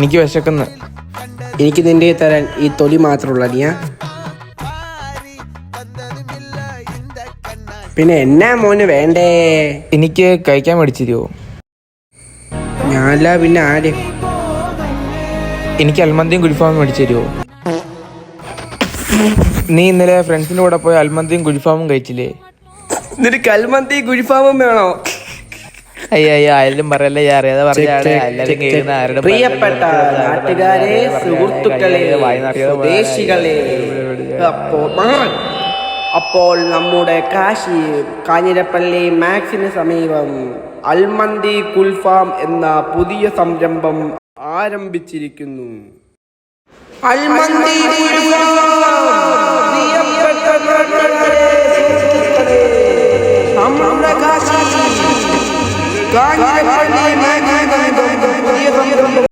എനിക്ക് വിശക്കുന്നു. എനിക്ക് നിന്റെ തരാൻ ഈ തൊലി മാത്രമുള്ള നീയാ. പിന്നെ എന്നാ മോന് വേണ്ടേ? എനിക്ക് കഴിക്കാൻ മേടിച്ചിരുവോ? ഞാനല്ല പിന്നെ ആര്? എനിക്ക് അൽമന്തിയും കുൽഫാമും മേടിച്ചു തരുമോ? നീ ഇന്നലെ ഫ്രണ്ട്സിൻ്റെ കൂടെ പോയി അൽമന്തിയും കുൽഫാമും കഴിച്ചില്ലേ? നിനക്ക് അൽമന്തി കുൽഫാമും വേണോ? അയ്യോ ആരും പറയല്ലേ, അറിയാതെ പറഞ്ഞാണ്. പ്രിയപ്പെട്ട നാട്ടുകാരെ, സുഹൃത്തുക്കളെ, സ്വദേശികളെ, അപ്പോൾ നമ്മുടെ കാഞ്ഞിരപ്പള്ളി മാക്സിന് സമീപം അൽമന്തി കുൽഫാം എന്ന പുതിയ സംരംഭം ആരംഭിച്ചിരിക്കുന്നു. അൽമന്തി